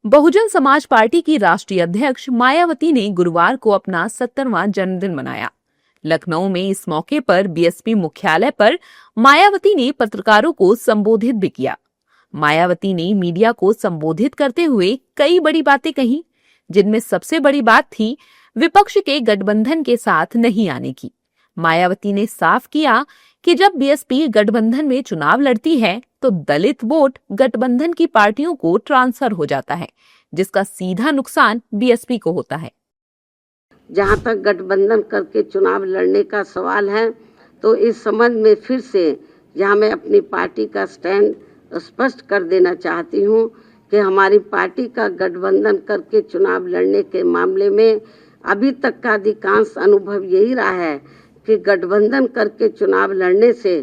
Bahujan Samaj party की राष्ट्रीय अध्यक्ष मायावती ने गुरुवार को अपना 70वां जन्मदिन मनाया। लखनऊ में इस मौके पर बीएसपी मुख्यालय पर मायावती ने पत्रकारों को संबोधित भी किया। मायावती ने मीडिया को संबोधित करते हुए कई बड़ी बातें कही, जिनमें सबसे बड़ी बात थी विपक्ष के गठबंधन के साथ नहीं आने की। मायावती ने साफ किया कि जब बीएसपी गठबंधन में चुनाव लड़ती है तो दलित वोट गठबंधन की पार्टियों को ट्रांसफर हो जाता है, जिसका सीधा नुकसान बीएसपी को होता है। जहां तक गठबंधन करके चुनाव लड़ने का सवाल है, तो इस संबंध में फिर से यहाँ मैं अपनी पार्टी का स्टैंड स्पष्ट कर देना चाहती हूँ कि हमारी पार्टी का गठबंधन करके चुनाव लड़ने के मामले में अभी तक का अधिकांश अनुभव यही रहा है कि गठबंधन करके चुनाव लड़ने से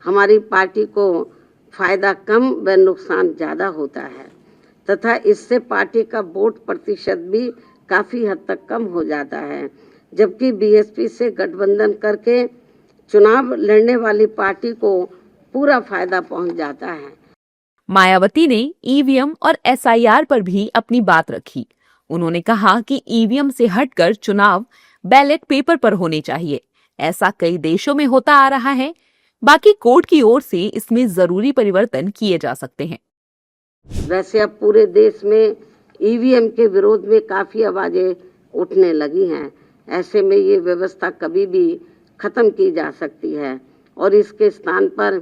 हमारी पार्टी को फायदा कम व नुकसान ज़्यादा होता है तथा इससे पार्टी का वोट प्रतिशत भी काफ़ी हद तक कम हो जाता है, जबकि बीएसपी से गठबंधन करके चुनाव लड़ने वाली पार्टी को पूरा फायदा पहुंच जाता है। मायावती ने ईवीएम और एसआईआर पर भी अपनी बात रखी। उन्होंने कहा कि ईवीएम से हटकर चुनाव बैलेट पेपर पर होने चाहिए। ऐसा कई देशों में होता आ रहा है। बाकी कोर्ट की ओर से इसमें जरूरी परिवर्तन किए जा सकते हैं। वैसे अब पूरे देश में ईवीएम के विरोध में काफी आवाजें उठने लगी हैं। ऐसे में ये व्यवस्था कभी भी खत्म की जा सकती है और इसके स्थान पर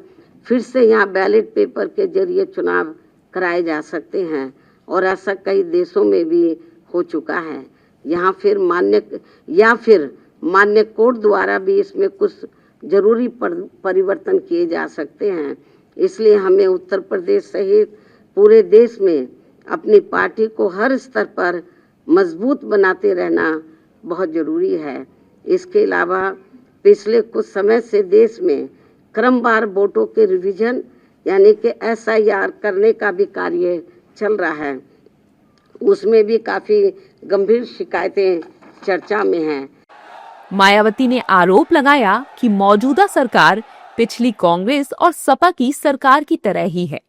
फिर से यहाँ बैलेट पेपर के जरिए चुनाव कराए जा सकते हैं और ऐसा कई देशों में भी हो चुका है। यहाँ फिर मान्य कोर्ट द्वारा भी इसमें कुछ जरूरी परिवर्तन किए जा सकते हैं। इसलिए हमें उत्तर प्रदेश सहित पूरे देश में अपनी पार्टी को हर स्तर पर मजबूत बनाते रहना बहुत जरूरी है। इसके अलावा पिछले कुछ समय से देश में क्रमवार वोटों के रिवीजन यानी कि एसआईआर करने का भी कार्य चल रहा है। उसमें भी काफी गंभीर शिकायतें चर्चा में हैं। मायावती ने आरोप लगाया कि मौजूदा सरकार पिछली कांग्रेस और सपा की सरकार की तरह ही है,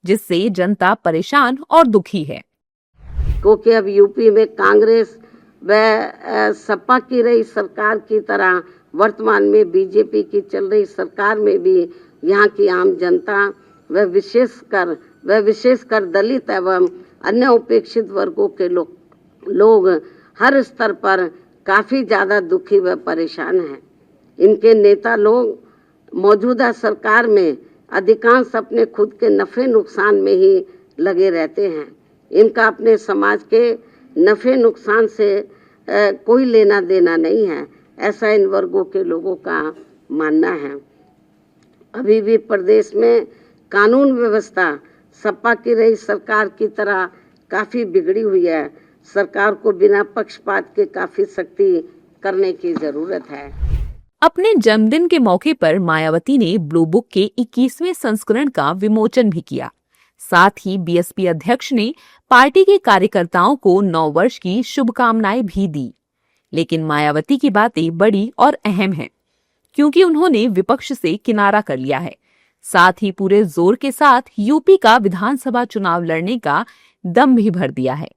जिससे जनता परेशान और दुखी है। क्योंकि अब यूपी में कांग्रेस व सपा की रही सरकार की तरह वर्तमान में बीजेपी की चल रही सरकार में भी यहाँ की आम जनता व विशेषकर दलित एवं अन्य उपेक्षित वर्गों के लोग हर स्तर पर काफी ज्यादा दुखी व परेशान हैं। इनके नेता लोग मौजूदा सरकार में अधिकांश अपने खुद के नफे नुकसान में ही लगे रहते हैं। इनका अपने समाज के नफे नुकसान से कोई लेना देना नहीं है, ऐसा इन वर्गों के लोगों का मानना है। अभी भी प्रदेश में कानून व्यवस्था सपा की रही सरकार की तरह काफी बिगड़ी हुई है। सरकार को बिना पक्षपात के काफी सख्ती करने की जरूरत है। अपने जन्मदिन के मौके पर मायावती ने ब्लू बुक के 21वें संस्करण का विमोचन भी किया। साथ ही बीएसपी अध्यक्ष ने पार्टी के कार्यकर्ताओं को नव वर्ष की शुभकामनाएं भी दी। लेकिन मायावती की बातें बड़ी और अहम हैं, क्योंकि उन्होंने विपक्ष से किनारा कर लिया है। साथ ही पूरे जोर के साथ यूपी का विधानसभा चुनाव लड़ने का दम भी भर दिया है।